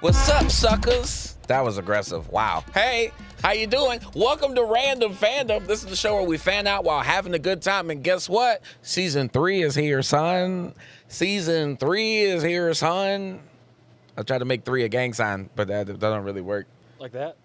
What's up, suckers? That was aggressive. Wow. Hey, how you doing? Welcome to Random Fandom. This is the show where we fan out while having a good time. And guess what? Season 3 is here, son. Season 3 is here, son. I tried to make 3 a gang sign, but that doesn't really work. Like that?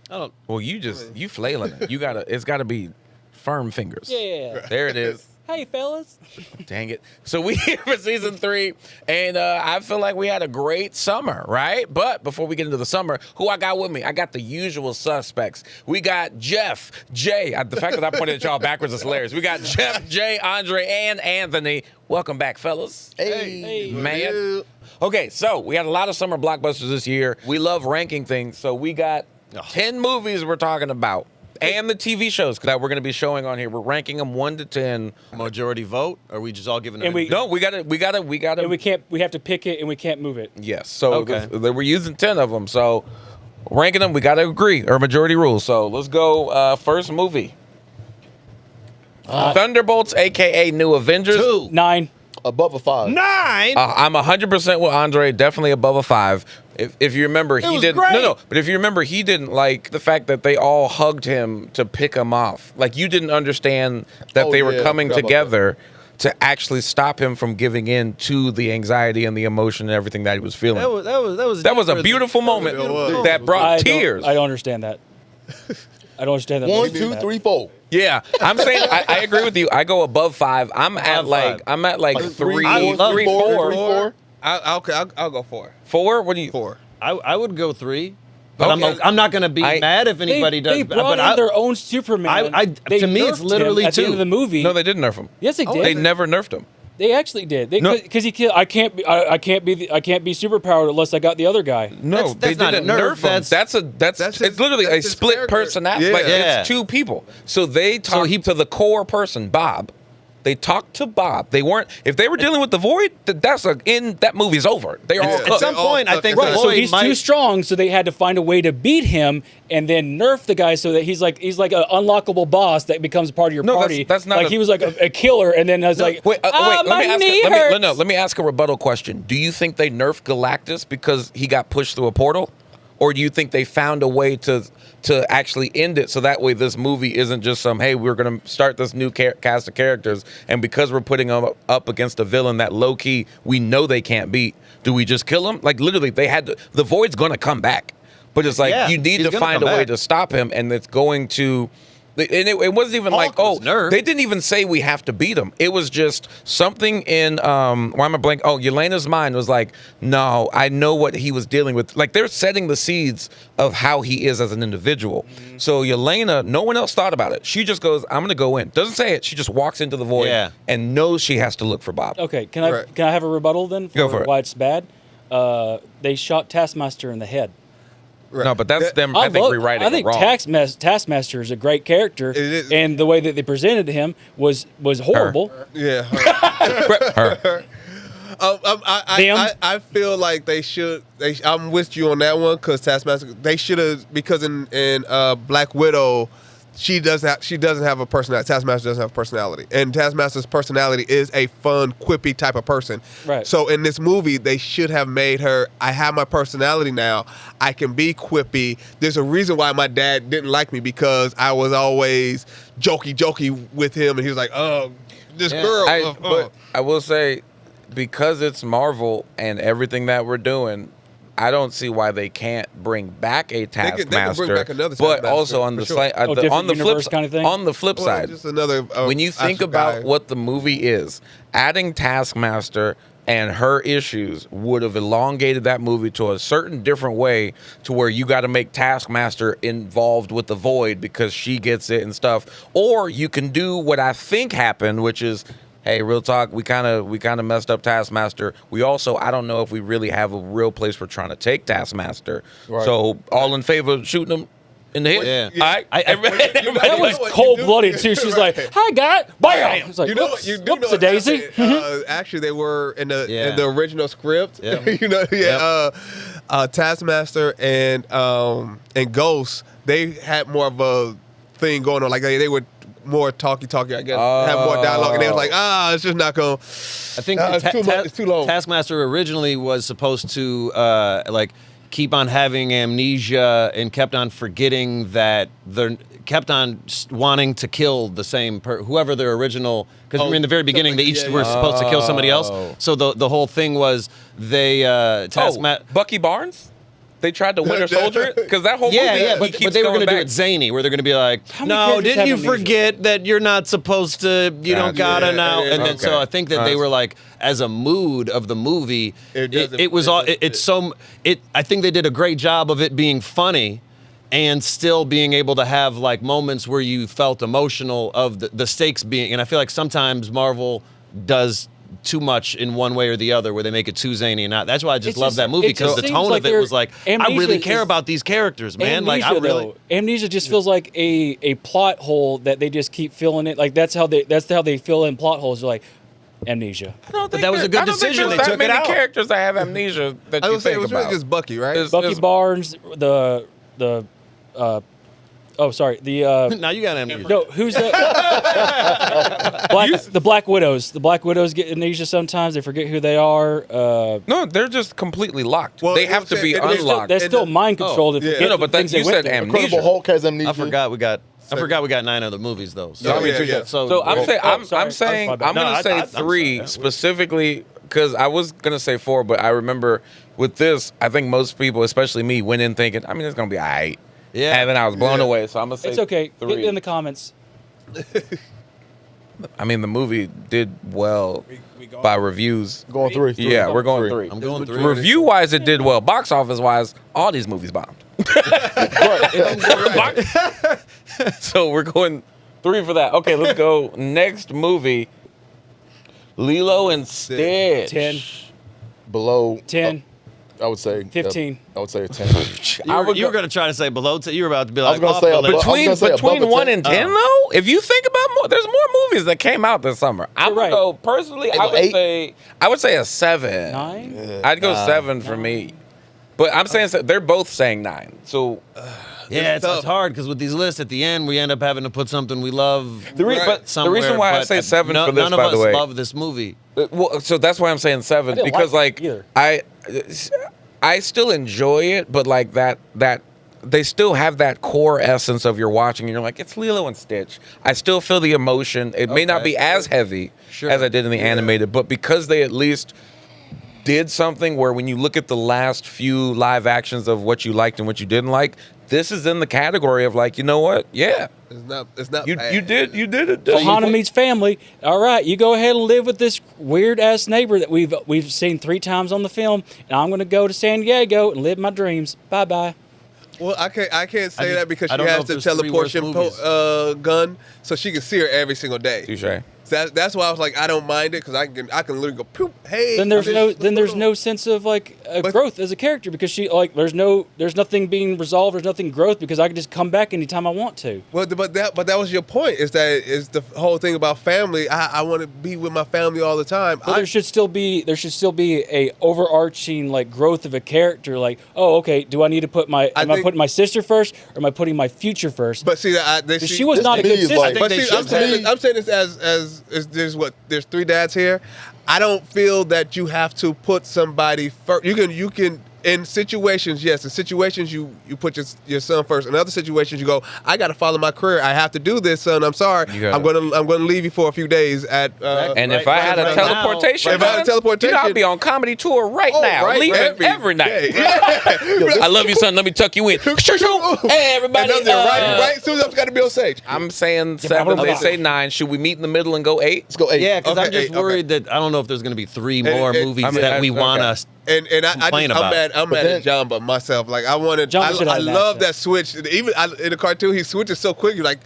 I don't. Well, you flailing it. It's got to be firm fingers. Yeah. There it is. Hey, fellas. Dang it. So we here for season 3, and I feel like we had a great summer, right? But before we get into the summer, who I got with me? I got the usual suspects. We got Jeff, Jay. The fact that I pointed at y'all backwards is hilarious. We got Jeff, Jay, Andre, and Anthony. Welcome back, fellas. Hey. Man. Okay, so we had a lot of summer blockbusters this year. We love ranking things, so we got 10 movies we're talking about. And the TV shows that we're going to be showing on here. We're ranking them 1 to 10. Majority vote? Or are we just all giving them? No, we got to. And we have to pick it and we can't move it. Yes. So Okay. we're using 10 of them. So ranking them, we got to agree, or majority rule. So let's go. First movie. Thunderbolts, a.k.a. New Avengers. 2. 9. Above a 5. 9? I'm 100% with Andre. Definitely above a 5. If you remember, he was didn't. great. No. But if you remember, he didn't like the fact that they all hugged him to pick him off. Like, you didn't understand that they were coming together to actually stop him from giving in to the anxiety and the emotion and everything that he was feeling. That was a beautiful moment that brought tears. I don't understand that. I don't understand that. 1, 2, 3, 4. Yeah, I'm saying I agree with you. I go above 5. I'm at like 3, I love 3, 4. 4. I'll go 4. 4? What do you? 4. I would go 3. But Okay. I'm not going to be mad if anybody does. They brought in their own Superman. To me, it's literally at the end 2. of the movie. No, they didn't nerf him. Yes, they did. They never nerfed him. They actually did. No. Because he killed. I can't be superpowered unless I got the other guy. No, That's they not didn't a nerf nerf, him. That's his- it's literally that's a his split character. personality. Yeah. Like, Yeah. it's 2 people. So they talked to the core person, Bob. They talked to Bob. They weren't. If they were dealing with the Void, that movie's over. They're all Yeah. At cooked. some point, I think Right, the so Void he's might. too strong, so they had to find a way to beat him and then nerf the guy so that he's like an unlockable boss that becomes part of your No, party. that's not like a- he was like a killer, and then I was like, Wait, my knee hurts. let me ask a rebuttal question. Do you think they nerfed Galactus because he got pushed through a portal? Or do you think they found a way to actually end it so that way this movie isn't just hey, we're going to start this new cast of characters, and because we're putting them up against a villain that low-key we know they can't beat, do we just kill him? Like, literally, the Void's going to come back. But it's like, Yeah, you need he's to gonna find a come way back. to stop him, and it's going to... And it wasn't even Hulk was nerfed. they didn't even say we have to beat him. It was just something in why am I blank? Oh, Yelena's mind was like, no, I know what he was dealing with. Like, they're setting the seeds of how he is as an individual. So Yelena, no one else thought about it. She just goes, I'm gonna go in. Doesn't say it. She just walks into the Void and knows she has to look for Bob. Okay, can I have a rebuttal then Go for it. why it's bad? They shot Taskmaster in the head. Right. No, but that's them. I think rewriting I think it wrong. Taskmaster is a great character, is. and the way that they presented him was horrible. Yeah. Her. I feel like they should. I'm with you on that one because Taskmaster. They should have, because in Black Widow, she doesn't have a personality. Taskmaster doesn't have a personality, and Taskmaster's personality is a fun, quippy type of person. Right. So in this movie, they should have made her. I have my personality now. I can be quippy. There's a reason why my dad didn't like me, because I was always jokey with him, and he was like, "Oh, this girl." But I will say, because it's Marvel and everything that we're doing, I don't see why they can't bring back a Taskmaster. they can bring back another but Taskmaster, also on for the sure. side, on different the flip universe kind of thing? on the flip side, just another. when you think actual about guy. what the movie is, adding Taskmaster and her issues would have elongated that movie to a certain different way, to where you got to make Taskmaster involved with the Void because she gets it and stuff. Or you can do what I think happened, which is, hey, real talk, we kind of messed up Taskmaster. We also, I don't know if we really have a real place we're trying to take Taskmaster. Right. So all in favor of shooting him in the head? Yeah. All right? That was what you cold-blooded do. too. She's Right. like, "Hi, guy, bam!" It's like, You know, "Whoops, you do whoops, know a daisy." actually, they were in the Yeah. original script. Yep. Taskmaster and Ghost, they had more of a thing going on. Like they were more talky, I guess. Have more dialogue, and they was like, it's just not going. I think it's too much. It's too long. Taskmaster originally was supposed to keep on having amnesia and kept on forgetting that they're kept on wanting to kill the same whoever their original, because in the very beginning they each were supposed to kill somebody else. So the whole thing was they Bucky Barnes. They tried to Winter Soldier it because that whole movie, but they were going to do it zany, where they're going to be like, no, didn't you forget that you're not supposed to, you don't gotta now, and then so I think that they were like, as a mood of the movie, it was all I think they did a great job of it being funny, and still being able to have like moments where you felt emotional of the stakes being, and I feel like sometimes Marvel does too much in one way or the other, where they make it too zany and not. That's why I just love that movie, because the tone of it was like, I really care about these characters, man. Amnesia just feels like a plot hole that they just keep filling it. Like that's how they fill in plot holes. They're like, amnesia. But that was a good decision. They took it out. Characters that have amnesia that I you would say think it was about. really just Bucky, right? Bucky Barnes, the Now you got amnesia. No, who's the the Black Widows? The Black Widows get amnesia sometimes. They forget who they are. No, they're just completely locked. Well, they have to be unlocked. They're still mind controlled. But then you said amnesia. Incredible Hulk has amnesia. I forgot we got 9 other movies though. So, So I'm saying I'm gonna say I'm 3 sorry. specifically, because I was gonna say 4, but I remember with this, I think most people, especially me, went in thinking, I mean, it's gonna be alright. Yeah. And then I was blown away, so I'm gonna say It's okay. 3. Get it in the comments. I mean, the movie did well by reviews. Going 3. Yeah, we're going 3. I'm going 3. Review wise, it did well. Box office wise, all these movies bombed. So we're going 3 for that. Okay, let's go. Next movie, Lilo and Stitch. 10, Below 10, I would say 15. I would say a 10. You were going to try to say below 10. You were about to be I was like, gonna say off the list. above- I was gonna say Between above a 1 10. and 10, though, if you think about more, there's more movies that came out this summer. I would right. go personally. I would say a 7. 9. I'd go 7 for me. But I'm saying they're both saying 9. So Yeah, it's hard because with these lists at the end, we end up having to put something we love. the reason why I say 7 for this, none of by us the way, love this movie. well, so that's why I'm saying 7, didn't because like it like either. I still enjoy it, but like that they still have that core essence of you're watching and you're like, it's Lilo and Stitch. I still feel the emotion. It may not be as heavy as I did in the animated, but because they at least did something where when you look at the last few live actions of what you liked and what you didn't like, this is in the category of like, you know what? Yeah. It's not You bad. did it. Ohana meets family. All right, you go ahead and live with this weird ass neighbor that we've seen 3 times on the film, and I'm going to go to San Diego and live my dreams. Bye bye. Well, I can't say that because I she don't know has if the there's 3 worse teleportation movies. gun, so she can see her every single day. Touché. So that's why I was like, I don't mind it because I can literally go poop. Hey. Then there's no sense of like growth as a character, because she like there's nothing being resolved. There's nothing growth because I can just come back anytime I want to. Well, but that was your point. Is the whole thing about family? I want to be with my family all the time. But there should still be a overarching like growth of a character. Like, oh, okay, do I need to put am I putting my sister first, or am I putting my future first? But see, She was not a good sister. like- But see, I'm saying this as there's 3 dads here. I don't feel that you have to put somebody first. You can in situations, yes, in situations you put your son first. In other situations, you go, I got to follow my career. I have to do this, son. I'm sorry. I'm gonna leave you for a few days at. And if I had a teleportation, if I had a teleportation, I'd be on comedy tour right now, right, leaving every night. day. I love you, son. Let me tuck you in. Hey, everybody. Right. As soon as I've got to be on stage. I'm saying 7. They say 9. Should we meet in the middle and go 8? Let's go 8. Yeah, because I'm Okay, just worried that I don't know if there's going to be 3 more and- movies I mean, that we okay. want us. And complain about. I'm mad at John, but myself, like I wanted. John should I have love that. that switch. Even in the cartoon, he switches so quick. You're like,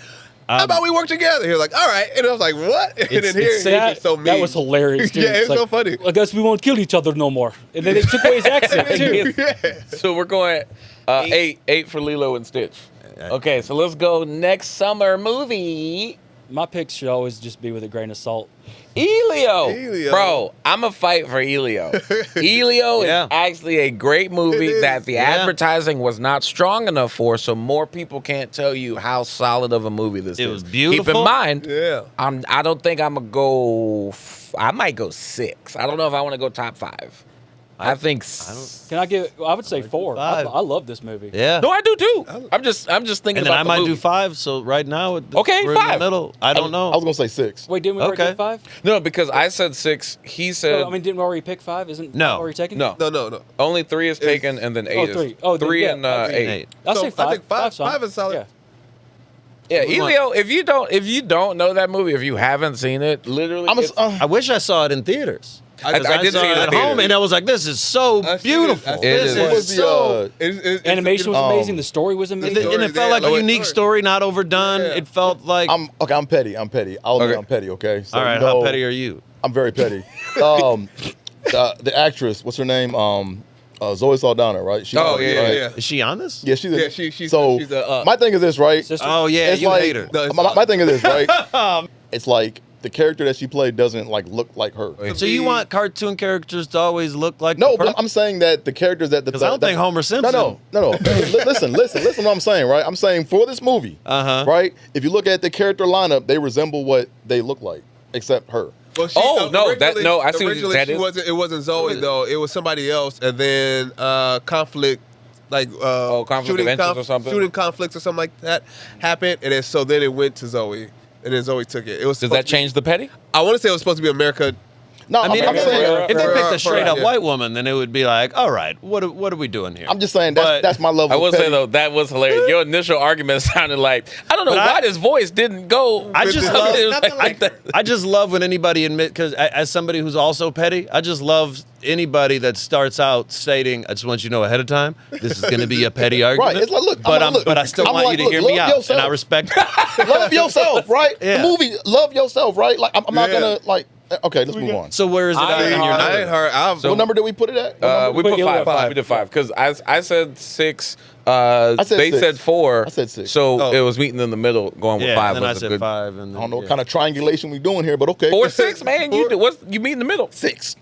how about we work together? He was like, all right, and I was like, what? And then here, he's that, just so mean. that was hilarious, dude. Yeah, it's like, so funny. I guess we won't kill each other no more. And then they took away his accent too. So we're going 8 for Lilo and Stitch. Okay, so let's go next summer movie. My picks should always just be with a grain of salt. Elio. Bro, I'm a fight for Elio. Elio Yeah. is actually a great movie It that is. the Yeah. advertising was not strong enough for, so more people can't tell you how solid of a movie this is. It was beautiful. Keep in mind, Yeah. I don't think I'm going to go, I might go 6. I don't know if I want to go top 5. I think. Can I give? I would say 4. I 5. love this movie. Yeah. No, I do too. I'm just thinking And then about I the might movie. do 5. So right now, Okay, we're 5. in the middle. I don't know. I was gonna say 6. Wait, didn't we already Okay. pick 5? No, because I said 6. He said No, I mean, didn't we already pick 5? Isn't No. already taken? No. No. only 3 is taken, and then 8 Oh, is 3. Oh, then, 3 yeah, and I agree. 8. I'll So, say 5. I think 5 Five's fine. is solid. Yeah. Yeah, We want- Elio, if you don't know that movie, if you haven't seen it, literally, I'm it's- I wish I saw it in theaters. I did saw see it at in home, theaters. and I was like, "This is so I seen it. beautiful. I seen This it. What was is the, so." It's Animation was it's- amazing. The story was amazing. story- And it felt like a Yeah. unique story, not overdone. Yeah. It felt like. I'm petty. I'm petty. I'll admit Okay. I'm petty. Okay. So, all right, you know, how petty are you? I'm very petty. The actress, what's her name? Zoe Saldana, right? She, Oh, yeah, right? yeah. Is she on this? Yeah, she's Yeah, she's so. a, my thing is this, right? Sister? Oh yeah, It's you like, hate her. No, it's my thing is this, right? It's like the character that she played doesn't like look like her. So you want cartoon characters to always look like No, the but person? I'm saying that the characters that the 'Cause I don't think Homer Simpson- No. listen what I'm saying, right? I'm saying for this movie, right? If you look at the character lineup, they resemble what they look like, except her. Well, she, Oh, no, originally- I see what originally that she is. wasn't. It wasn't Zoe though. It was somebody else, and then conflict, like conflict of interest or something? shooting conflicts or something like that happened, and then it went to Zoe, and then Zoe took it. It was does supposed that to be- change the petty? I want to say it was supposed to be America. No, I mean, I'm saying, if they picked a straight up yeah. white woman, then it would be like, all right, what are we doing here? I'm just saying But- that's my level. I of will petty. say though that was hilarious. Your initial argument sounded like I don't know But why this voice didn't go. I just love It was like that. I just love when anybody admit, because as somebody who's also petty, I just love anybody that starts out stating, "I just want you to know ahead of time, this is going to be a petty argument." Right, it's like, look, but I still want you to hear me out, and I respect. love yourself, right? Yeah. The movie, love yourself, right? Like I'm not Yeah. gonna like. Okay, let's move on. So where is it at in your I number? ain't heard. What number did we put it at? What number We did put you five. put? We did 5 because I said 6. said They 6. said 4. I said 6. So Oh. it was meeting in the middle. Going with Yeah, 5 and then I was a said good. 5, and then, I don't know what yeah. kind of triangulation we doing here, but okay. 4 6, man. You meet in the middle. 6.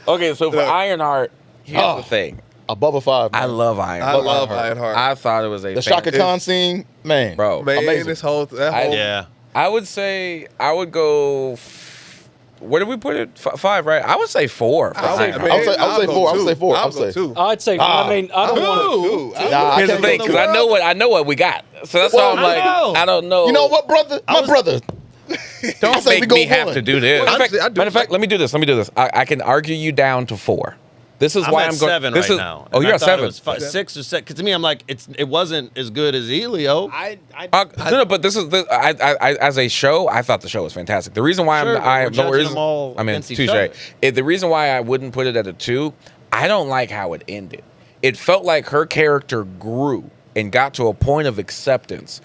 Okay, so for Ironheart, here's the thing. Above a 5. I man. love Ironheart. I love Ironheart. I thought it was a the Shaka fantastic- Khan scene, man. Bro. Man, amazing. this whole Yeah. I would say I would go. Where did we put it? 5, right? I would say 4. For I would say- Ironheart. I would say 4. I would say 4. I I'll would go say 2. I'd say. Ah. I mean, I don't want to. Nah, I Here's the can't thing, go because I know what we got. So that's Well, why I'm like, I know. I don't know. You know what, brother? My brother. Don't I say we make go me have one. to do this. Well, honestly, I do- Matter of fact, let me do this. I can argue you down to 4. This is I'm why at I'm going. 7 this right is, now. Oh, and you're I at thought 7. It was 6 or 7. Because to me, I'm like, it wasn't as good as Elio. No, but this is I as a show, I thought the show was fantastic. The reason why Sure, but I we're have no judging them all I mean, against each touche. other. The reason why I wouldn't put it at a 2, I don't like how it ended. It felt like her character grew and got to a point of acceptance.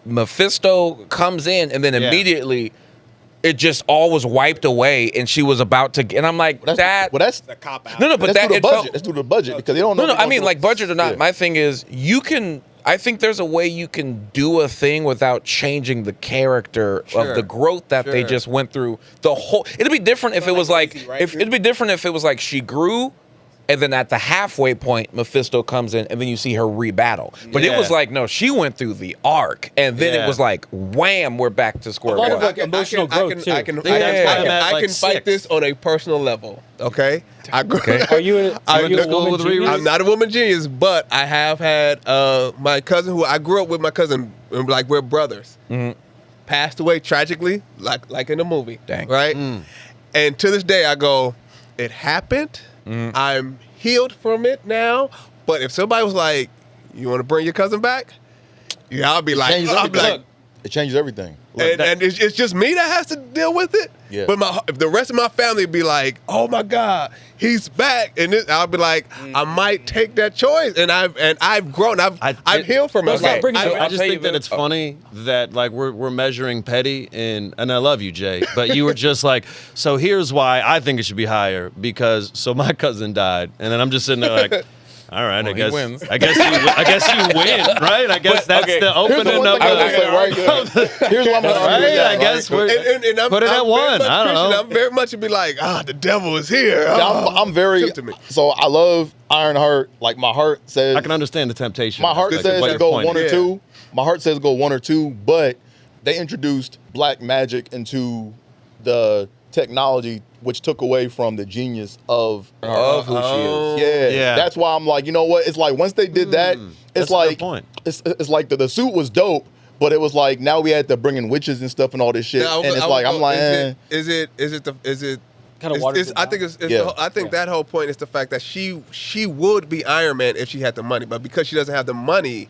Mephisto comes in and then Yeah. immediately it just all was wiped away and she was about to and I'm like That's that that's cop out. no but let's that do the it felt, budget. Let's do the budget because they don't know. no, what I they're mean, gonna like, do. budget or not, Yeah. my thing is I think there's a way you can do a thing without changing the character of the growth that they just went through. It'd be different if it was like, it'd be different if it was like she grew and then at the halfway point, Mephisto comes in and then you see her rebattle. But it was like, no, she went through the arc and then it was like, wham, we're back to square A lot one. of, like, emotional growth, too. I can that's why I'm at, like, fight 6. this on a personal level. Okay, I agree. Are you a school woman with genius? I'm not a woman genius, but I have had my cousin, who I grew up with, my cousin, and, like, we're brothers, passed away tragically, like in the movie. Dang. Right? And to this day, I go, it happened. I'm healed from it now. But if somebody was like, you want to bring your cousin back? Yeah, I'll be like, changes I'll be everything. like, It changes everything. and it's just me that has to deal with it. Yeah. But if the rest of my family be like, "Oh my God, he's back," and I'll be like, I might take that choice, and I've grown, I've healed from it. Let's not bring it I back. just think that it's funny that like we're measuring petty and I love you, Jay, but you were just like, so here's why I think it should be higher because my cousin died, and then I'm just sitting there like, all right, Well, he wins. I guess you win, right? I guess that's okay. the Here's the opening one of thing I will the. say right here. Here's what I'm gonna argue. Right, Yeah, I guess we're And I'm, put it I'm at very 1. much I don't Christian. know. I'm very much to be like, the devil is here. Yeah, I'm very. Tempt me. So I love Ironheart. Like my heart says. I can understand the temptation. My heart Like, says what to you're go pointing. 1 or Yeah. 2. My heart says go 1 or 2, but they introduced black magic into the technology which took away from the genius of who she is. Yeah, that's why I'm like, you know what? It's like once they did that, it's like it's like the suit was dope, but it was like now we had to bring in witches and stuff and all this shit, and it's like I'm like, is it kind of water? I think I think that whole point is the fact that she would be Iron Man if she had the money, but because she doesn't have the money,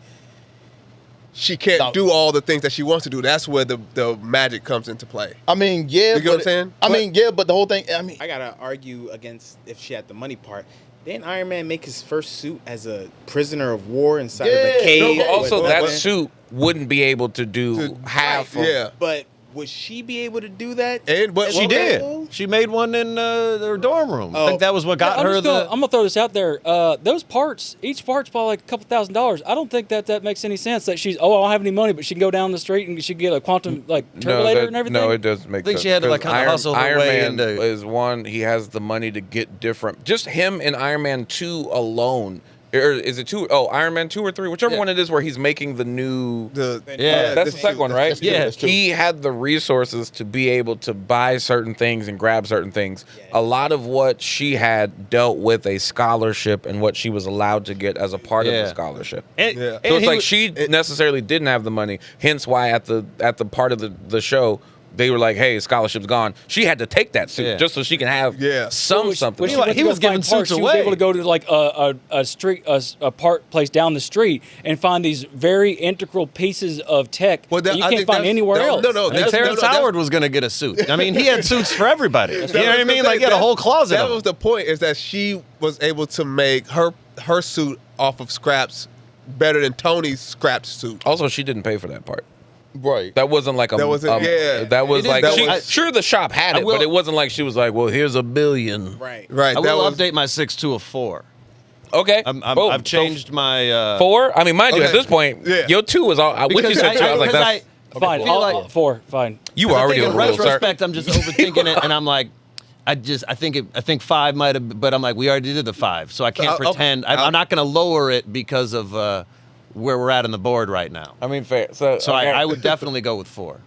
she can't do all the things that she wants to do. That's where the magic comes into play. I mean, yeah, you get what I'm saying? I mean, yeah, but the whole thing. I mean, I gotta argue against if she had the money part. Didn't Iron Man make his first suit as a prisoner of war inside of a cave? No, but also that suit wouldn't be able to do half. Right, but would she be able to do that? But she did. She made one in her dorm room. I think that was what got her. I'm gonna throw this out there. Those parts, each part's probably like a couple $1,000s. I don't think that makes any sense. That she's I don't have any money, but she can go down the street and she can get a quantum turbolator and everything. No, it doesn't make sense. I think she had to like kind of hustle her way Iron Man into. is one. He has the money to get different. Just him in Iron Man 2 alone. Or is it 2? Oh, Iron Man 2 or 3, whichever one it is, where he's making the new. Yeah, that's the second one, right? Yeah, he had the resources to be able to buy certain things and grab certain things. A lot of what she had dealt with a scholarship and what she was allowed to get as a part of the scholarship. So it's like she necessarily didn't have the money. Hence why at the part of the show, they were like, "Hey, scholarship's gone." She had to take that suit just so she can have something. He was giving suits away. She was able to go to like a place down the street and find these very integral pieces of tech that you can't find anywhere else. Terrence Howard was going to get a suit. I mean, he had suits for everybody. You know what I mean? Like he had a whole closet. That was the point. Is that she was able to make her suit off of scraps better than Tony's scrapped suit. Also, she didn't pay for that part. Right. That wasn't like that was like sure the shop had it, but it wasn't like she was like, well, here's $1 billion. Right. I will update my 6 to a 4. Okay. I've changed my 4. I mean, mind you, at this point, your 2 was all. When you said 2, I was like, that's fine. 4. Fine. You were already in retrospect. I'm just overthinking it, and I'm like, I think 5 might have, but I'm like, we already did the 5, so I can't pretend. I'm not going to lower it because of. Where we're at on the board right now. I mean, fair. So I would definitely go with 4.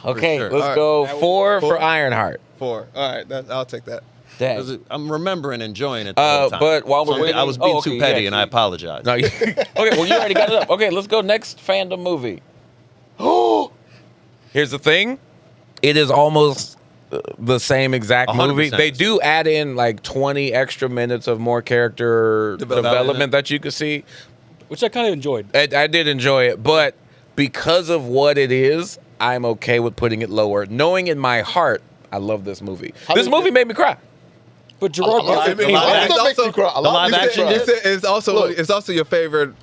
Okay, sure. Let's go 4 for Ironheart. 4. All right, I'll take that. Dang. I'm remembering enjoying it the whole time. But while we're waiting, I was being too petty, and I apologize. No, okay, well, you already got it up. Okay, let's go next fandom movie. Oh, here's the thing. It is almost the same exact movie. They do add in like 20 extra minutes of more character development that you could see. Which I kind of enjoyed. I did enjoy it, but because of what it is, I'm okay with putting it lower. Knowing in my heart, I love this movie. This movie made me cry. But Gerard Butler it's also your favorite.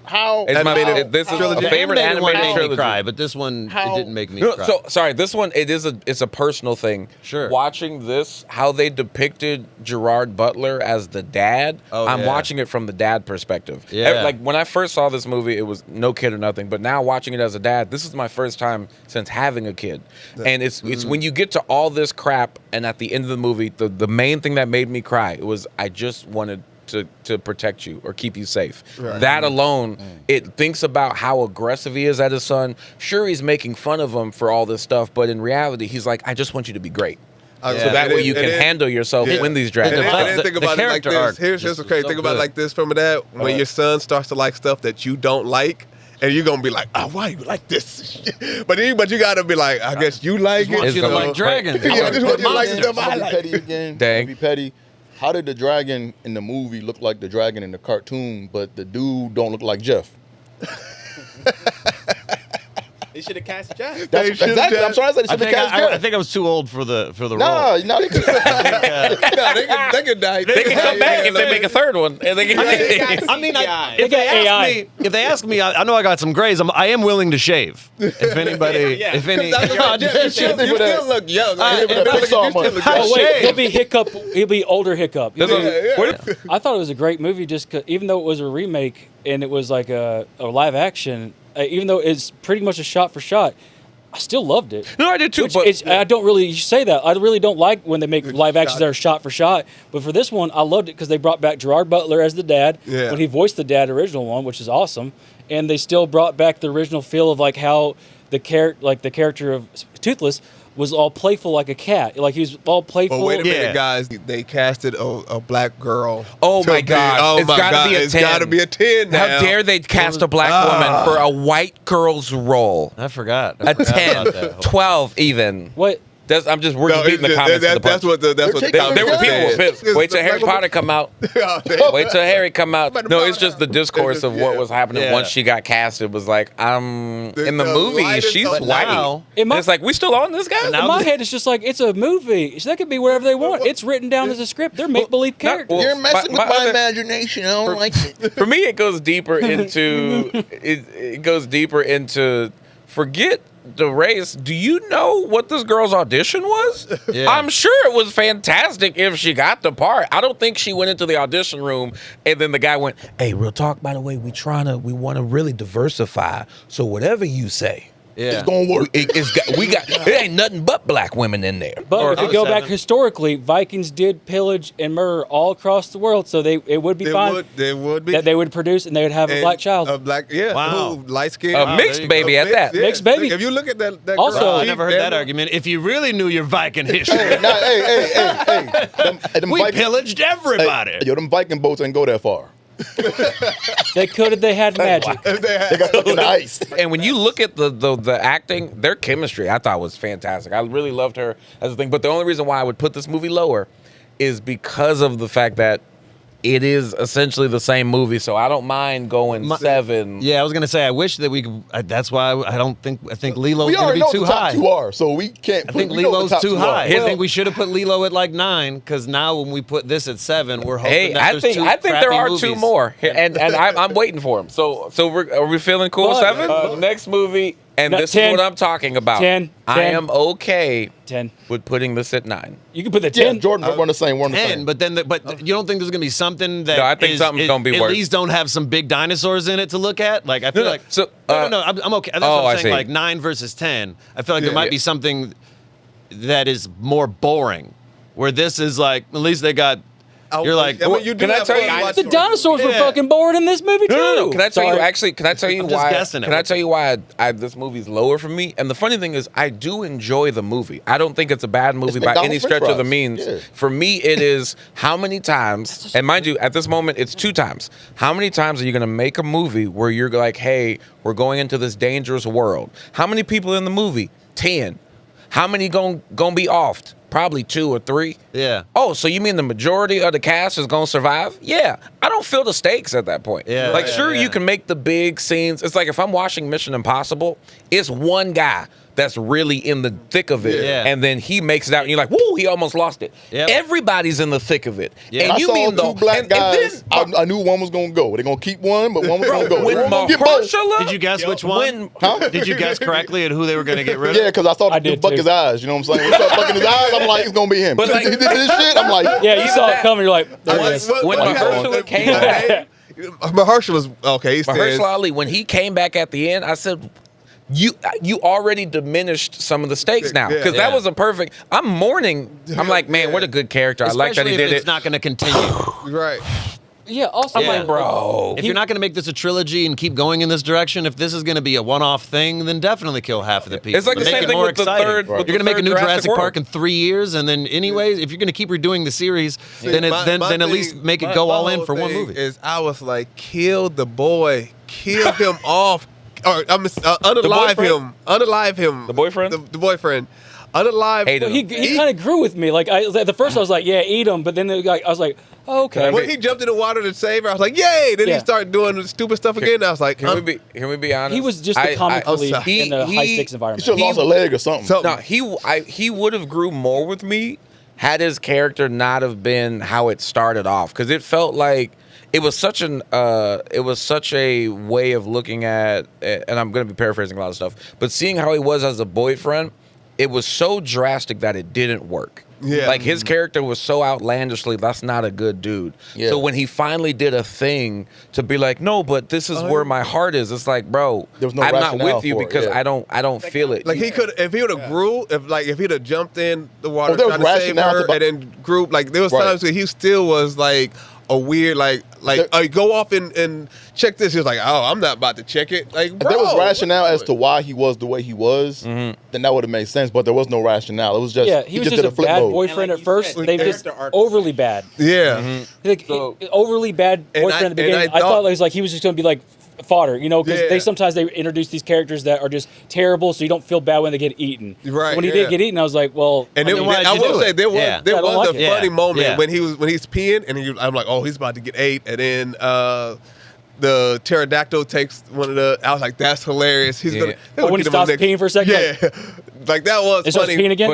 This is a favorite animated trilogy. Cry, but this one it didn't make me cry. So sorry, this one it's a personal thing. Sure. Watching this, how they depicted Gerard Butler as the dad, I'm watching it from the dad perspective. Yeah. Like when I first saw this movie, it was no kid or nothing. But now watching it as a dad, this is my first time since having a kid, and it's when you get to all this crap, and at the end of the movie, the main thing that made me cry. It was I just wanted to protect you or keep you safe. Right. That alone, it thinks about how aggressive he is at his son. Sure, he's making fun of him for all this stuff, but in reality, he's like, I just want you to be great. So that way you can handle yourself when these dragons. And think about it like this. Here's the crazy thing about it like this from that. When your son starts to like stuff that you don't like, and you're gonna be like, oh, why you like this? but you gotta be like, I guess you like it. Want you to like dragons. Yeah, just want you to like stuff I like. Petty again. Dang. Be petty. How did the dragon in the movie look like the dragon in the cartoon, but the dude don't look like Jeff? They should have cast Jeff. Exactly. I'm sorry, they should have cast Jeff. I think I was too old for the role. No, they could. They could die. They can come back if they make a third one. And they can, if they ask me, I know I got some grays. I am willing to shave. If anybody, if any, you still look young. He'll be Hiccup. He'll be older Hiccup. I thought it was a great movie, just 'cause, even though it was a remake and it was like a live action. Even though it's pretty much a shot for shot, I still loved it. No, I did too. I don't really say that. I really don't like when they make live actions that are shot for shot. But for this one, I loved it because they brought back Gerard Butler as the dad when he voiced the dad original one, which is awesome. And they still brought back the original feel of like how the character of Toothless was all playful like a cat. Like he was all playful. But wait a minute, guys. They casted a black girl. Oh my God! It's gotta be a 10. It's gotta be a 10 now. How dare they cast a black woman for a white girl's role? I forgot. A 10, 12 even. What? We're just beating the comments. That's what the there were people pissed. Wait till Harry Potter come out. Wait till Harry come out. No, it's just the discourse of what was happening once she got cast. It was like, in the movie, she's white. It's like, we still on this guy? In my head, it's just like, it's a movie. So that could be whatever they want. It's written down as a script. They're make-believe characters. You're messing with my imagination. I don't like it. For me, it goes deeper into, forget the race. Do you know what this girl's audition was? Yeah. I'm sure it was fantastic if she got the part. I don't think she went into the audition room and then the guy went, "Hey, real talk, by the way, we want to really diversify. So whatever you say, it's gonna work." It ain't nothing but black women in there. But if you go back historically, Vikings did pillage and murder all across the world, so it would be fine. They would be. That they would produce and they would have a black child. A black, light skin. A mixed baby at that. Mixed baby. If you look at that Also, girl, I never heard that argument. If you really knew your Viking history, we pillaged everybody. Them Viking boats ain't go that far. They could if they had magic. They got stuck in the ice. And when you look at the acting, their chemistry, I thought was fantastic. I really loved her as a thing. But the only reason why I would put this movie lower is because of the fact that it is essentially the same movie. So I don't mind going 7. Yeah, I was gonna say I wish that we could. That's why I think Lilo's We gonna already be know too the top high. 2 are, so we can't. I think Lilo's too high. I think we should have put Lilo at like 9 because now when we put this at 7, we're hoping Hey, that I there's think two there crappy are movies. 2 more, and I'm waiting for them. So are we feeling cool? But, 7. Next movie, and No, this 10. is what I'm talking about. 10. I am okay 10. with putting this at 9. You can put the Yeah, 10. Jordan, we're on the same. We're on the 10, same. but then, you don't think there's gonna be something that No, I think something's gonna be at worse. least don't have some big dinosaurs in it to look at. Like I feel like no, I'm okay. That's what I'm saying. see. Like 9 versus 10. I feel like there might be something that is more boring. Where this is like, at least they got. You're like, can I tell you? The dinosaurs were fucking bored in this movie too. No. Can I tell you? Sorry. Actually, can I tell you I'm just why? guessing it. Can I tell you why this movie's lower for me? And the funny thing is, I do enjoy the movie. I don't think it's a bad movie by any McDonald's stretch French of the fries. means. Yeah. For me, it is how many times. And mind you, at this moment, it's 2 times. How many times are you going to make a movie where you're like, "Hey, we're going into this dangerous world"? How many people in the movie? 10. How many gonna be offed? Probably 2 or 3. Yeah. Oh, so you mean the majority of the cast is gonna survive? Yeah. I don't feel the stakes at that point. Yeah. Like, sure, you can make the big scenes. It's like if I'm watching Mission Impossible, it's one guy that's really in the thick of it, and then he makes it out, and you're like, "Woo!" He almost lost it. Yep. Everybody's in the thick of it. Yeah. And I you saw mean 2 black guys. I knew one was gonna go. They're gonna keep one, but one was gonna go. when They weren't gonna get both. Mahershala, Did you guess which one? Huh? Did you guess correctly at who they were gonna get rid of? Yeah, because I saw the I dude did buck too. his eyes. You know what I'm saying? When he started bucking his eyes, I'm like, it's gonna be him. But like- he did this shit. I'm like, Yeah, you saw it coming. You're like, there it is. when Mahershala came back, Mahershala was okay. He Mahershala says, Ali, when he came back at the end, I said, you already diminished some of the stakes now, because that was a perfect. I'm mourning. I'm like, man, what a good character. I like that he Especially did if it's it. not going to continue. right. Yeah, also, I'm like, bro. If you're not going to make this a trilogy and keep going in this direction, if this is going to be a one-off thing, then definitely kill half of the people. It's like the Make same it thing more with the exciting. third. You're going to make a new Jurassic Park in 3 years, and then anyways, if you're going to keep redoing the series, then at least make it go all in for one movie. Is I was like, kill the boy, kill him off, or unalive him, unalive him. The boyfriend? The boyfriend. Unalive. Hated him. he kind of grew with me. Like at the first, I was like, yeah, eat him. But then I was like, oh, okay. When he jumped in the water to save her, I was like, yay! Then he started doing the stupid stuff again. I was like, Can we be honest? He was just the comic relief he- in the he- high stakes he environment. should have lost a leg or something. No, he would have grew more with me had his character not have been how it started off, because it felt like it was such a way of looking at, and I'm going to be paraphrasing a lot of stuff, but seeing how he was as a boyfriend, it was so drastic that it didn't work. Yeah. Like, his character was so outlandishly, that's not a good dude. Yeah. So when he finally did a thing to be like, no, but this is where my heart is, it's like, bro, There was no I'm not rationale with you for it, because yeah. I don't feel it. like he could, if he would have grew, if he'd have jumped in the water there was trying to save rationale her to- and then grew, like there was Right. times where he still was like, a weird go off and check this. He was like, oh, I'm not about to check it. Like, bro, if there was rationale as to why he was the way he was, then that would have made sense. But there was no rationale. It was just he was just a bad boyfriend at first. They just overly bad. Yeah, overly bad boyfriend at the beginning. I thought he was just going to be like fodder, because sometimes they introduce these characters that are just terrible, so you don't feel bad when they get eaten. Right. When he did get eaten, I was like, well. And I will say there was a funny moment when he's peeing, and I'm like, oh, he's about to get ate, and then the pterodactyl takes one of the. I was like, that's hilarious. He's gonna. When he stops peeing for a second. Yeah. Like that was. It starts peeing again.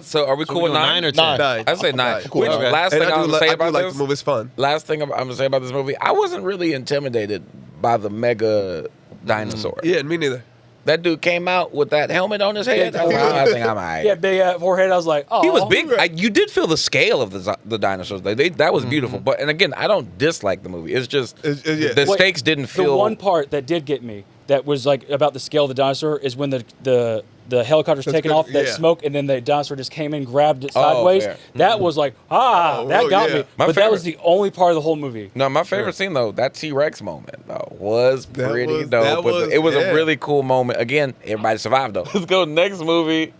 So are we cool with 9 or 10? 9. I say 9. Cool. Last thing I'm gonna say about this. The movie's fun. Last thing I'm gonna say about this movie, I wasn't really intimidated by the mega dinosaur. Yeah, me neither. That dude came out with that helmet on his head. I think I'm all right. Yeah, big forehead. I was like, oh. He was big. You did feel the scale of the dinosaurs. That was beautiful. But and again, I don't dislike the movie. It's just the stakes didn't feel. The one part that did get me, that was like about the scale of the dinosaur, is when the helicopter's taking off that smoke, and then the dinosaur just came in, grabbed it sideways. That was like, that got me. But that was the only part of the whole movie. No, my favorite scene though, that T-Rex moment though, was pretty dope. It was a really cool moment. Again, everybody survived though. Let's go next movie.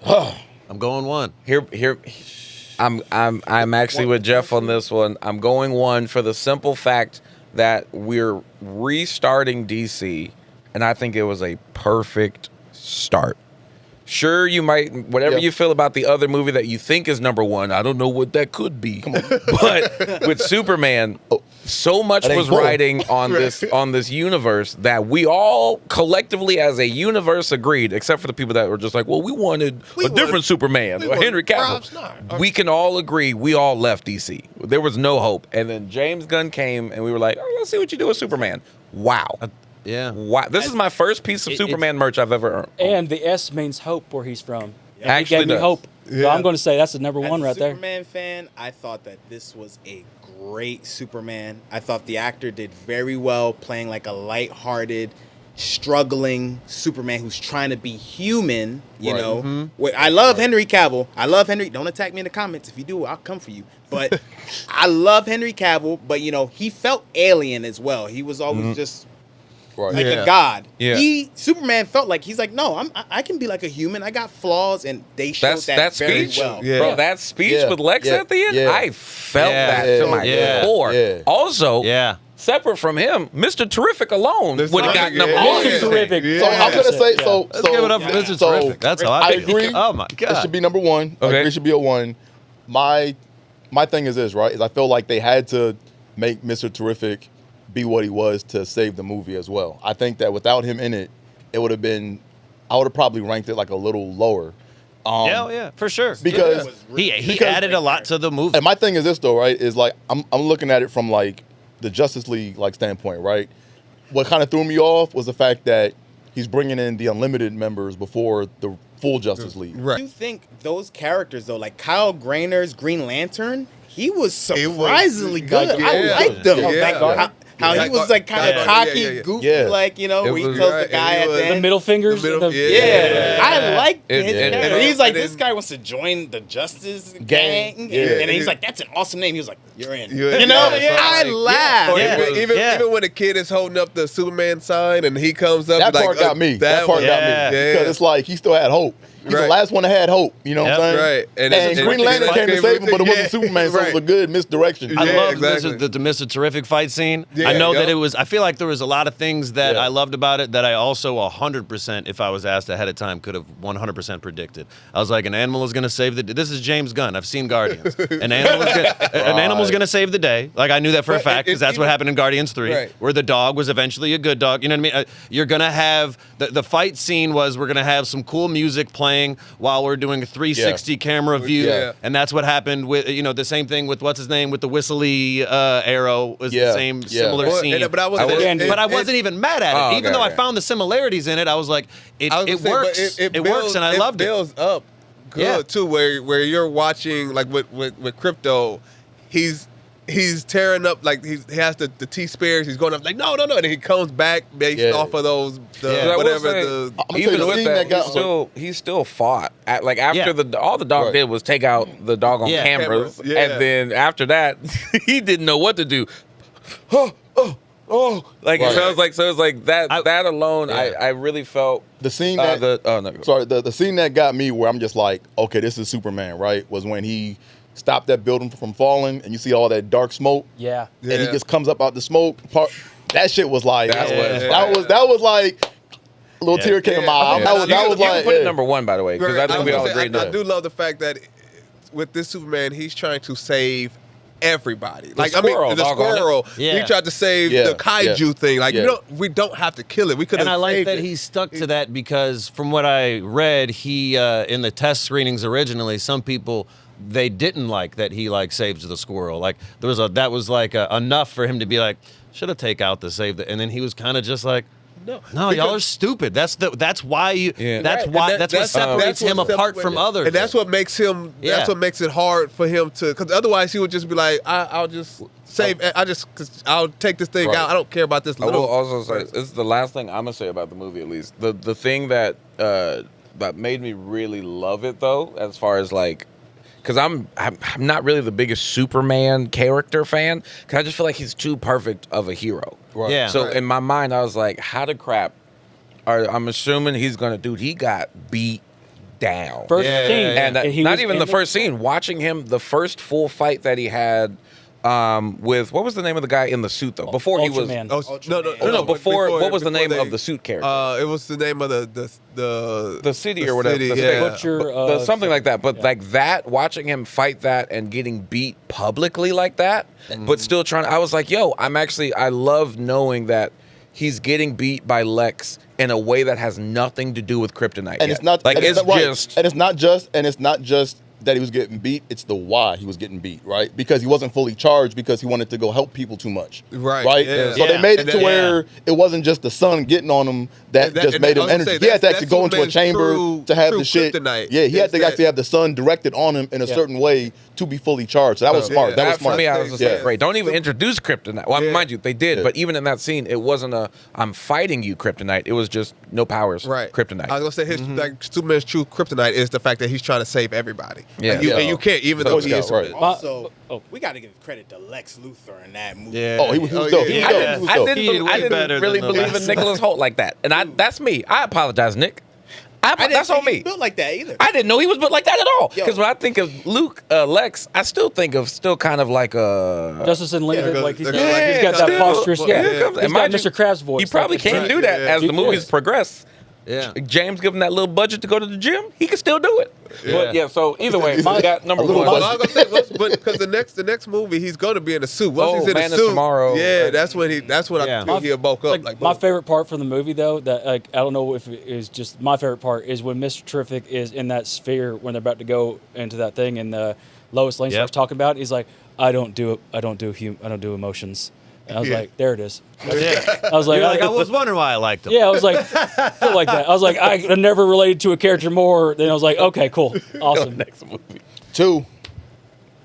I'm going 1. Here. I'm actually with Jeff on this one. I'm going 1 for the simple fact that we're restarting DC, and I think it was a perfect start. Sure, you might, whatever you feel about the other movie that you think is number 1, I don't know what that could be. But with Superman, so much was riding on this universe that we all collectively as a universe agreed, except for the people that were just like, well, we wanted a different Superman, Henry Cavill. We can all agree we all left DC. There was no hope. And then James Gunn came and we were like, oh, let's see what you do with Superman. Wow. Wow. This is my first piece of Superman merch I've ever earned. And the S means hope where he's from. Yeah. Actually, he gave me hope. Yeah. So I'm going to say that's the number 1 right there. As a Superman fan, I thought that this was a great Superman. I thought the actor did very well playing like a lighthearted, struggling Superman who's trying to be human, you know. Mm-hmm. I love Henry Cavill. I love Henry. Don't attack me in the comments. If you do, I'll come for you. But I love Henry Cavill, but, he felt alien as well. He was always just... like a god. Yeah. Superman felt like he's like, no, I can be like a human. I got flaws, and they showed that very speech, well. Bro, that speech with Lex at the end, I felt that to my core. Yeah. Also, separate from him, Mr. Terrific alone would have gotten number 1. Mr. Terrific. Yeah. So I'm gonna say let's give it up for Mr. Terrific. That's how I agree. Oh my god, it should be number 1. Okay. I agree, it should be a 1. My thing is this, right? Is I feel like they had to make Mr. Terrific be what he was to save the movie as well. I think that without him in it, it would have been, I would have probably ranked it like a little lower. For sure. Because he added a lot to the movie. And my thing is this though, right? Is like I'm looking at it from like the Justice League like standpoint, right? What kind of threw me off was the fact that he's bringing in the Unlimited members before the full Justice League. Right. You think those characters though, like Kyle Rayner's Green Lantern, he was surprisingly good. I liked him. How he was like kind of cocky, goofy, like, where he tells the guy at the end. The middle fingers? I liked his character. He's like, this guy wants to join the Justice Gang. And he's like, that's an awesome name. He was like, you're in. I laughed. Even when the kid is holding up the Superman sign and he comes up. That part got me. That part got me. Because it's like, he still had hope. He's the last one that had hope, you know what I'm saying? Right. And Green Lantern came to save him, but it wasn't Superman, so it was a good misdirection. I love the Mr. Terrific fight scene. I know that it was, I feel like there was a lot of things that I loved about it that I also 100%, if I was asked ahead of time, could have 100% predicted. I was like, an animal is going to save the day. This is James Gunn. I've seen Guardians. An animal's going to save the day. Like, I knew that for a fact, because that's what happened in Guardians 3, where the dog was eventually a good dog. You know what I mean? You're going to have, the fight scene was, we're going to have some cool music playing while we're doing a 360 camera view, and that's what happened with the same thing with what's his name with the whistly arrow was the same similar scene. But I wasn't even mad at it, even though I found the similarities in it. I was like, it works, it works, and I loved it. It builds up good too, where you're watching like with Crypto, he's he's tearing up like he has the T spares. He's going up like no, and he comes back based off of those whatever. Even with that, he still fought. Like after all the dog did was take out the dog on cameras, and then after that, he didn't know what to do. Like so it was like that. That alone, I really felt the scene that the scene that got me where I'm just like, okay, this is Superman, right? Was when he stopped that building from falling, and you see all that dark smoke. Yeah. And he just comes up out the smoke. That shit was like that was like a little tear came in my eye. That was like put it number one, by the way, because I think we all agreed. I do love the fact that with this Superman, he's trying to save everybody. The squirrel. He tried to save the kaiju thing. Like we don't have to kill it. We could. And I like that he stuck to that because from what I read, he in the test screenings originally, some people. They didn't like that he like saves the squirrel. Like that was enough for him to be like, should have take out the save the, and then he was kind of just like, no, y'all are stupid. That's why you. Yeah. That's what separates him apart from others. And that's what makes him. That's what makes it hard for him to. Because otherwise he would just be like, I'll just save. I'll take this thing out. I don't care about this little. I will also say this is the last thing I'm gonna say about the movie. At least the thing that made me really love it though, as far as like. Because I'm not really the biggest Superman character fan. Because I just feel like he's too perfect of a hero. Right. Yeah. So in my mind, I was like, how the crap? I'm assuming he's gonna do. He got beat down. First scene, and not even the first scene. Watching him, the first full fight that he had. With what was the name of the guy in the suit though? Before Ultraman. he was no. Before what was the name of the suit character? It was the name of the city or whatever. Butcher, something like that. But like that, watching him fight that and getting beat publicly like that, but still trying. I was like, yo, I love knowing that he's getting beat by Lex in a way that has nothing to do with kryptonite. And it's not like it's not just. That he was getting beat, it's the why he was getting beat, right? Because he wasn't fully charged because he wanted to go help people too much. Right? Yeah. So they made it to where it wasn't just the sun getting on him that just made him energy. He had to actually go into a chamber to have the shit. Kryptonite. Yeah, he had to actually have the sun directed on him in a certain way to be fully charged. So that was smart. That was smart. For me, I was just like, great. Don't even introduce kryptonite. Well, mind you, they did, but even in that scene, it wasn't I'm fighting you kryptonite. It was just no powers. Right. Kryptonite. I was gonna say like Superman's true kryptonite is the fact that he's trying to save everybody. Yeah. And you can't, even though he is. Right. Also, we got to give credit to Lex Luthor in that movie. Yeah. Oh, he was dope. I didn't really believe in Nicholas Hoult like that, and that's me. I apologize, Nick. That's on me. Built like that either. I didn't know he was built like that at all. Because when I think of Lex, I still think of kind of like a Justice Unlimited. Like he's got that posturous. He's got Mr. Krabs' voice. He probably can't do that as the movies progress. Yeah. James give him that little budget to go to the gym. He can still do it. But so either way, I got number one. Well, I was gonna say, but because the next movie he's going to be in a suit. Once he's in a suit, tomorrow. Yeah, that's when I feel he'll bulk up. Like my favorite part from the movie though, that like I don't know if it is just my favorite part is when Mr. Terrific is in that sphere when they're about to go into that thing and Lois Lane starts talking about it. He's like, I don't do emotions. And I was like, there it is. I was like, I was wondering why I liked him. Yeah, I was like, I feel like that. I was like, I never related to a character more. Then I was like, okay, cool, awesome. Next movie. 2.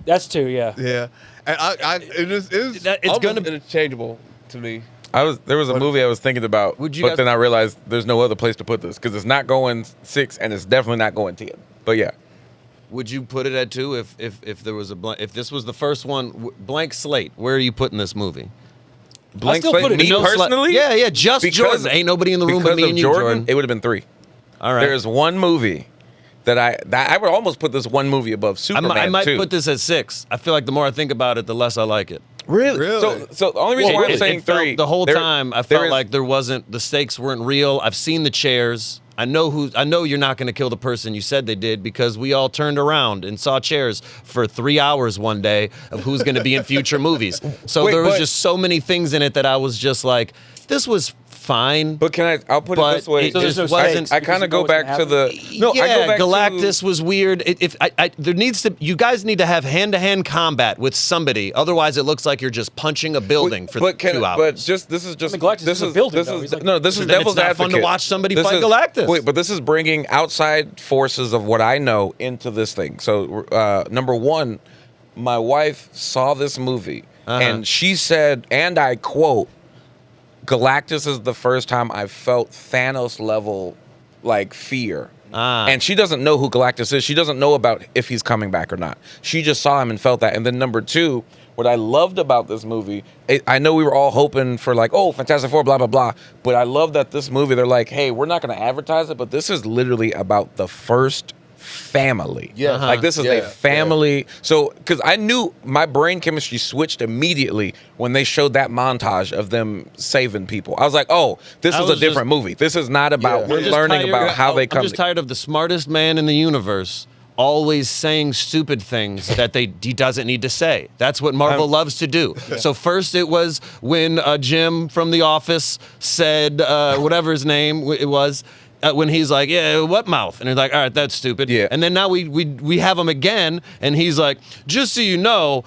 That's 2, yeah. Yeah, and it's going to be interchangeable to me. There was a movie I was thinking about, but then I realized there's no other place to put this because it's not going 6 and it's definitely not going 10. But yeah. Would you put it at 2 if there was if this was the first one, blank slate? Where are you putting this movie? Blank slate, me personally? Yeah, just Jordan. Ain't nobody in the room but me and you, Jordan. It would have been 3. All right. There's one movie that I would almost put this one movie above Superman. I might put this at 6. I feel like the more I think about it, the less I like it. Really? So the only reason why I'm saying 3 the whole time I felt like the stakes weren't real. I've seen the chairs. I know you're not going to kill the person you said they did because we all turned around and saw chairs for 3 hours one day of who's going to be in future movies. So there was just so many things in it that I was just like, this was fine. But I'll put it this way. It just wasn't. I kind of go back to the. No, yeah, I go back Galactus was weird. You guys need to have hand-to-hand combat with somebody. Otherwise, it looks like you're just punching a building for 2 hours. But this is Galactus is a building. This is devil's advocate. It's not fun to watch somebody fight Galactus. Wait, but this is bringing outside forces of what I know into this thing. So, number one, my wife saw this movie and she said, and I quote, "Galactus is the first time I felt Thanos level like fear." And she doesn't know who Galactus is. She doesn't know about if he's coming back or not. She just saw him and felt that. And then number two, what I loved about this movie, I know we were all hoping for like, oh, Fantastic Four, blah, blah, blah. But I love that this movie, they're like, hey, we're not going to advertise it, but this is literally about the first family. Yeah. Like this is a family. So, because I knew my brain chemistry switched immediately when they showed that montage of them saving people. I was like, oh, this is a different movie. This is not about we're learning about how they come. I'm just tired of the smartest man in the universe always saying stupid things that he doesn't need to say. That's what Marvel loves to do. So first it was when Jim from The Office said, whatever his name it was, when he's like, yeah, what mouth? And he's like, all right, that's stupid. Yeah. And then now we have him again, and he's like, just so you know,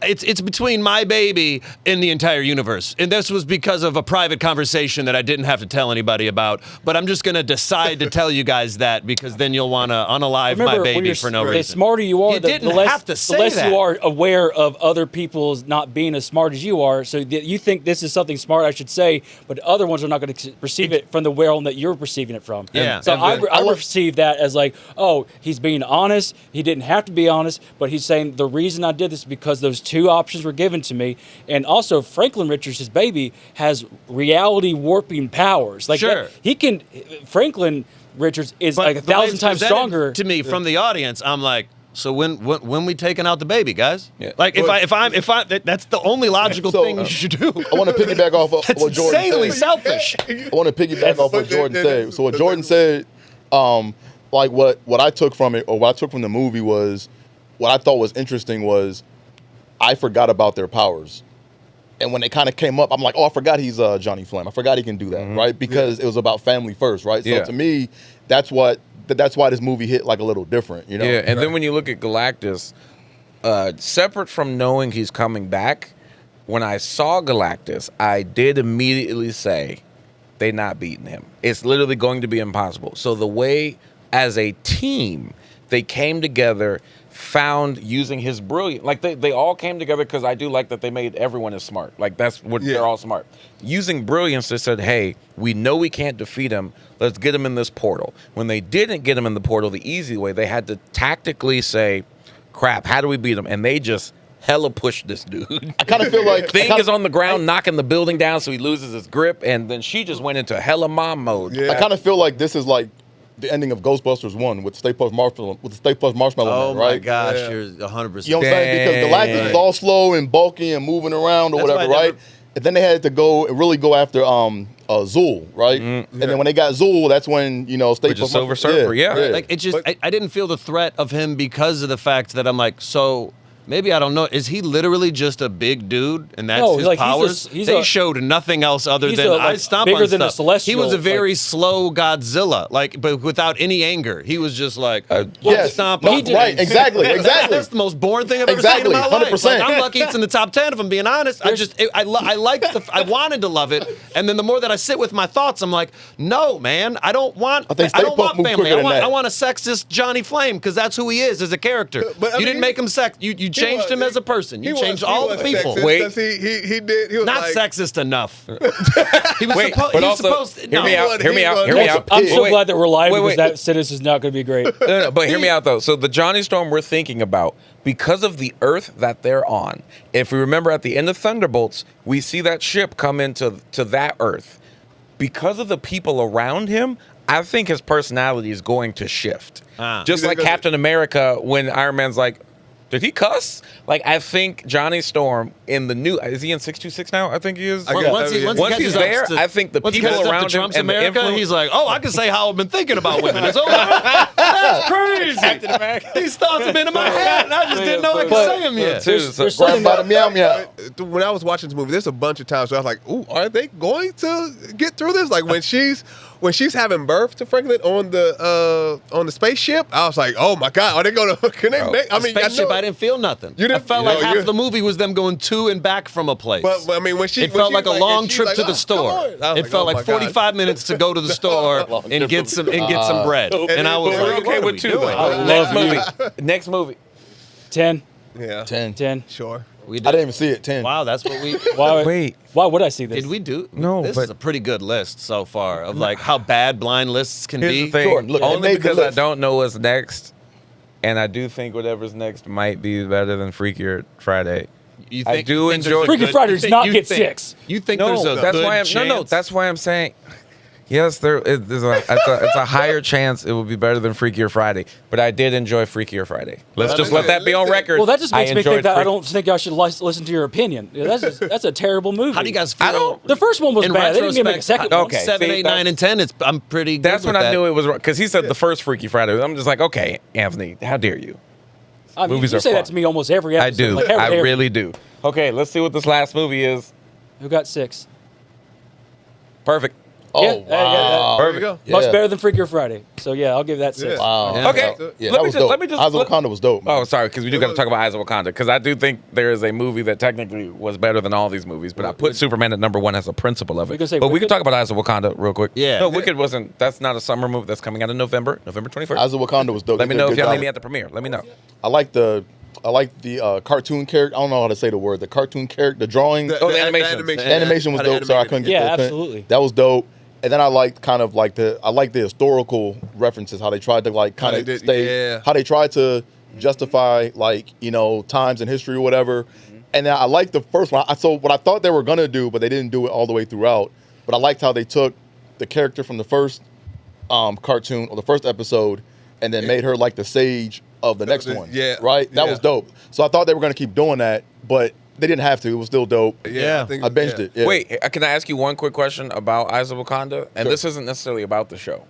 it's between my baby and the entire universe. And this was because of a private conversation that I didn't have to tell anybody about. But I'm just going to decide to tell you guys that because then you'll want to unalive my baby for no reason. The smarter you are, the less you are aware of other people's not being as smart as you are. So you think this is something smart I should say, but other ones are not going to perceive it from the realm that you're perceiving it from. Yeah. So I perceive that as like, oh, he's being honest. He didn't have to be honest, but he's saying the reason I did this is because those two options were given to me. And also Franklin Richards, his baby, has reality warping powers. Like Franklin Richards is like 1,000 times stronger. To me, from the audience, I'm like, so when we taking out the baby, guys? Yeah. Like if I'm that's the only logical thing you should do. I want to piggyback off of what Jordan said. Insanely selfish. I want to piggyback off what Jordan said. So what Jordan said, like what I took from it, or what I took from the movie was, what I thought was interesting was, I forgot about their powers. And when they kind of came up, I'm like, oh, I forgot he's Johnny Flame. I forgot he can do that, right? Because it was about family first, right? So to me, that's why this movie hit like a little different, you know? Yeah, and then when you look at Galactus, separate from knowing he's coming back, when I saw Galactus, I did immediately say, they're not beating him. It's literally going to be impossible. So the way, as a team, they came together, found using his brilliant, like they all came together, because I do like that they made everyone is smart. Like that's what they're all smart. Using brilliance, they said, hey, we know we can't defeat him. Let's get him in this portal. When they didn't get him in the portal the easy way, they had to tactically say, crap, how do we beat him? And they just hella pushed this dude. I kind of feel like Thing is on the ground, knocking the building down, so he loses his grip, and then she just went into hella mom mode. Yeah. I kind of feel like this is like the ending of Ghostbusters 1 with Stay Puft Marshmallow, Oh Man, right? my gosh, you're 100%. You know what I'm saying? Because Galactus is all slow and bulky and moving around or whatever, right? And then they had to really go after Zool, right? And then when they got Zool, that's when, you know, Stay Puft Silver Surfer, Like it just, I didn't feel the threat of him because of the fact that I'm like, so maybe I don't know. Is he literally just a big dude, and that's his powers? They showed nothing else other than I stomp bigger on than stuff. a celestial. He was a very slow Godzilla, like, but without any anger. He was just like, stomp. Right, exactly. That's the most boring thing I've ever seen in my life. 100%. Like, I'm lucky it's in the top 10. If I'm being honest, I wanted to love it, and then the more that I sit with my thoughts, I'm like, no, man, I don't want family. I want a sexist Johnny Flame because that's who he is as a character. You didn't make him sex. You changed him as a person. You changed all the people. Wait, he did. He was not like, sexist enough. He was supposed to. Hear me out. I'm so glad that we're live because that sentence is not going to be great. No, but hear me out though. So the Johnny Storm we're thinking about, because of the Earth that they're on. If we remember at the end of Thunderbolts, we see that ship come into that Earth. Because of the people around him, I think his personality is going to shift. Just like Captain America when Iron Man's like, did he cuss? Like, I think Johnny Storm in the new, is he in 626 now? I think he is. Once he's there, I think the people around him and America, he's like, oh, I can say how I've been thinking about women. It's over. That's crazy. These thoughts have been in my head, and I just didn't know I could say them yet. There's something about meow meow. When I was watching this movie, there's a bunch of times where I was like, ooh, are they going to get through this? Like when she's having birth to Franklin on the spaceship, I was like, oh my God, are they going to? Can they make? I mean, spaceship, I didn't feel nothing. I felt like half the movie was them going to and back from a place. But I mean, it felt like a long trip to the store. It felt like 45 minutes to go to the store and get some bread. And I was like, okay with two. I love movie. Next movie. 10. Yeah. 10. 10. Sure. We I didn't even see it. 10. Wow, that's what we. Wait. Why would I see this? Did we do? No, this but- is a pretty good list so far of like how bad blind lists can Here's be. the thing. Jordan, look, Only they made the because I list. don't know what's next, and I do think whatever's next might be better than Freakier Friday. You I do enjoy- there's a Freakier Friday does not you get think- 6. You think No, there's a that's good why. chance? That's why I'm saying. Yes, it's a higher chance it will be better than Freakier Friday, but I did enjoy Freakier Friday. Let's just let that be on record. Well, that just makes I me think enjoyed that I Freak- don't think I should listen to your opinion. Yeah, that's a terrible movie. How do you guys feel? I don't- The first one was in bad. They didn't even make a retrospect, second one. okay. 7, See, 8, 9, and 10. I'm pretty. That's good when with I that. knew it was wrong because he said the first Freaky Friday. I'm just like, okay, Anthony, how dare you? I mean, movies you are say fun. that to me almost every I episode. do. Like, how I dare you. really do. Okay, let's see what this last movie is. Who got 6? Perfect. Oh, Yeah, wow. There you go. Yeah. Much better than Freakier Friday. So yeah, I'll give that 6. Yeah. Wow. Yeah. Okay. Yeah, Let that me was just- dope. let me just- Eyes of Wakanda was dope. Man. Oh, sorry, because we do got to talk about Eyes of Wakanda, because I do think there is a movie that technically was better than all these movies, but I put Superman at number 1 as a principle of We it. gonna say But we can Wicked? talk about Eyes of Wakanda real quick. Yeah. No, Wicked wasn't. That's not a summer movie. That's coming out in November 21st. Eyes of Wakanda was dope. Let me They did a know if good y'all job. need me at the premiere. Let me know. I like the cartoon character. I don't know how to say the word. The cartoon character, the drawing, Oh, the animation. the animation was dope. So I couldn't get Yeah, the absolutely. That was dope. And then I liked kind of like the historical references, how they tried to like kind How of they did- stay, yeah. how they tried to justify like times in history or whatever. And then I liked the first one. So what I thought they were gonna do, but they didn't do it all the way throughout. But I liked how they took the character from the first cartoon or the first episode, and then made her like the sage of the next one. yeah, right. That yeah. was dope. So I thought they were gonna keep doing that, but they didn't have to. It was still dope. Yeah. I binged it. Yeah. Wait, can I ask you one quick question about Eyes of Wakanda? And Sure. this isn't necessarily about the show.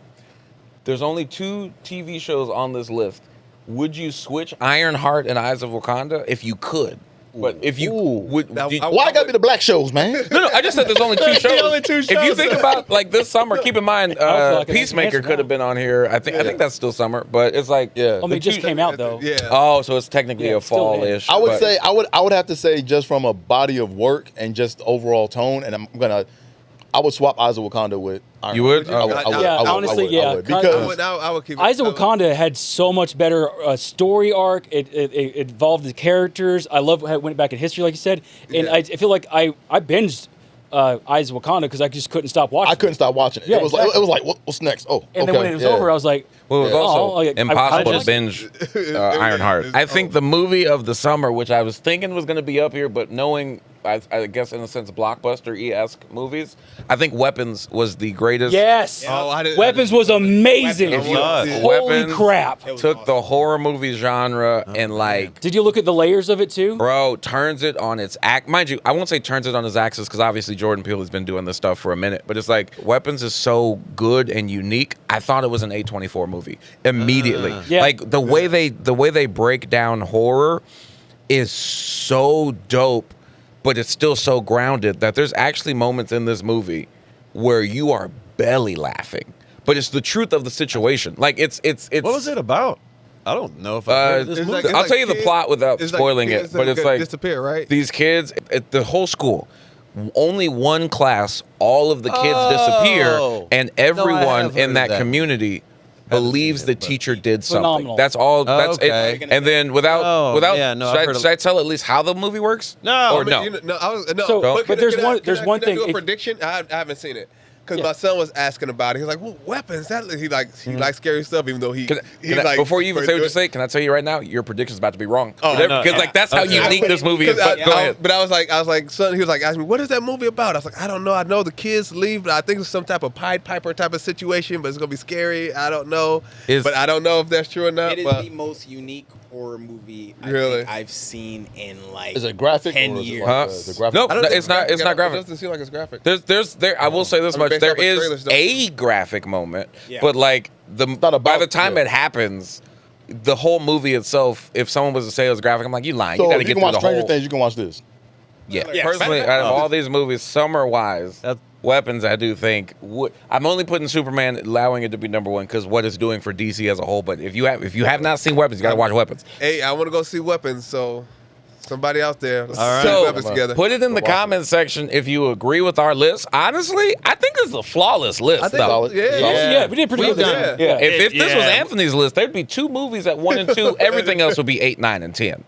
There's only 2 TV shows on this list. Would you switch Ironheart and Eyes of Wakanda if you could? But if you Ooh. would, Now, did- Why I gotta be the black shows, man? no, I just said there's only 2 shows. only 2 If you shows. think about like this summer, keep in mind I don't feel like I can Peacemaker answer could now. have been on here. I think that's still summer, but it's like Yeah. I mean, it just came out though. Yeah. Oh, so it's technically Yeah, a it's still in. fall-ish. I would but- say I would have to say just from a body of work and just overall tone, and I would swap Eyes of Wakanda with Ironheart. You would? I would, I would, Yeah, I would, honestly, I would, yeah. I would. Kind Because I would keep it. Eyes of Wakanda had so much better story arc. It involved the characters. I love how it went back in history, like you said. And Yeah. I feel like I binged Eyes of Wakanda because I just couldn't stop watching. I couldn't stop watching it. Yeah, it was exactly. it was like what's next? Oh, And okay. then when it was yeah. over, I was like, Well, it was Yeah. also Oh, like, impossible I to binge Ironheart. I think the movie of the summer, which I was thinking was going to be up here, but knowing, I guess in a sense, blockbuster-esque movies, I think Weapons was the greatest. yes, Oh, I didn't- Weapons was amazing. Weapons was. Holy Weapons crap! took the horror movie genre and like, Did you look at the layers of it too? bro, turns it on its act. Mind you, I won't say turns it on its axis because obviously Jordan Peele has been doing this stuff for a minute, but it's like Weapons is so good and unique. I thought it was an A24 movie immediately. Yeah. Like the way they break down horror is so dope, but it's still so grounded that there's actually moments in this movie where you are belly laughing. But it's the truth of the situation. Like it's What was it about? I don't know if I heard this It's movie. like- I'll tell you the kids- plot without it's like spoiling kids it, but that it's like disappear, right? these kids, the whole school, only one class, all of the kids disappear, and everyone have in heard that that. community believes seen the it, but- teacher did something. Phenomenal. That's all. That's okay. it. And then without yeah, no, I've should, heard of- should I tell at least how the movie works? No, or I mean, no. So- but there's one thing, Can I do if- a prediction? I haven't seen it. Because Yeah. my son was asking about it. He's like, "Well, weapons." he likes scary stuff, even though he Can I- like before you even say what you do it. say, can I tell you right now, your prediction's about to be wrong. Oh, Because no. like that's how Okay. unique this movie is. But go ahead. But I was like, son. He was like, asking me, "What is that movie about?" I was like, "I don't know. I know the kids leave, but I think it's some type of Pied Piper type of situation, but it's gonna be scary. I don't know. But I don't know if that's true or not." It is but the most unique horror movie Really? I've seen in like Is it graphic 10 or is it years. like, Huh? is it graphic? Nope. I don't No, think it's not. It's not It graphic. doesn't seem like it's graphic. There. I will say this I mean, much: based there off the is trailers, though. a graphic moment, Yeah. but like not by about- the time yeah. it happens, the whole movie itself. If someone was to say it was graphic, I'm like, you lying. So You got to if you get can through watch the Stranger whole. Things, you can watch this. Yeah. Yeah. Personally, out of all these movies, summer wise, That- Weapons, I do think I'm only putting Superman, allowing it to be number 1 because what it's doing for DC as a whole. But if you have not seen Weapons, you got to watch Weapons. Hey, I want to go see weapons. So Somebody out there. Let's All right. put So, weapons together. put it in the comment section if you agree with our list. Honestly, I think it's a flawless list. I think, though. Solid. yeah. Solid. Yeah, we did pretty good. done. Yeah. If this was Yeah. Anthony's list, there'd be 2 movies at 1 and 2. Everything else would be 8, 9, and 10.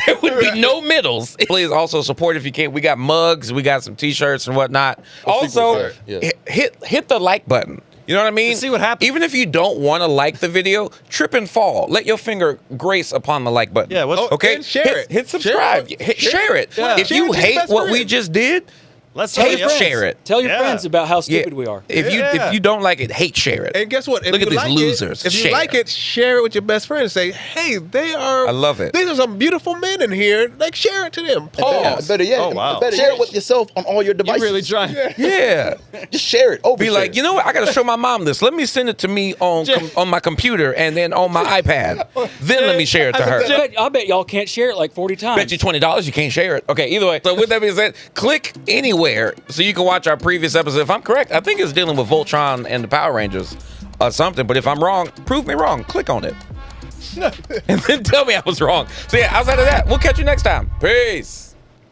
There would be no middles. Please also support if you can. We got mugs, we got some T-shirts and whatnot. Also, Yeah. hit the like button. You know what I mean? To see what happens. Even if you don't want to like the video, trip and fall. Let your finger grace upon the like button. Yeah, what's- okay? and share it. Hit subscribe. Share it. Yeah. If Share you it to your hate best what we friend. just did, Let's tell hate you. share it. Tell your Yeah. friends about how stupid we are. If you don't like it, hate share it. And guess what? If Look at you these like losers. If you Share. like it, share it with your best friend and say, hey, they are. I love it. These are some beautiful men in here. Like, share it to them. Pause. Better yet, Oh, wow. share it with yourself on all your You devices. really trying? Yeah. Just share it. Be like, you know what? I got to show my mom this. Let me send it to me on my computer and then on my iPad. Then let me share it to her. I bet y'all can't share it like 40 times. Bet you $20 you can't share it. Okay, either way. So with that being said, click anywhere so you can watch our previous episode. If I'm correct, I think it's dealing with Voltron and the Power Rangers or something. But if I'm wrong, prove me wrong. Click on it. And then tell me I was wrong. So yeah, outside of that, we'll catch you next time. Peace.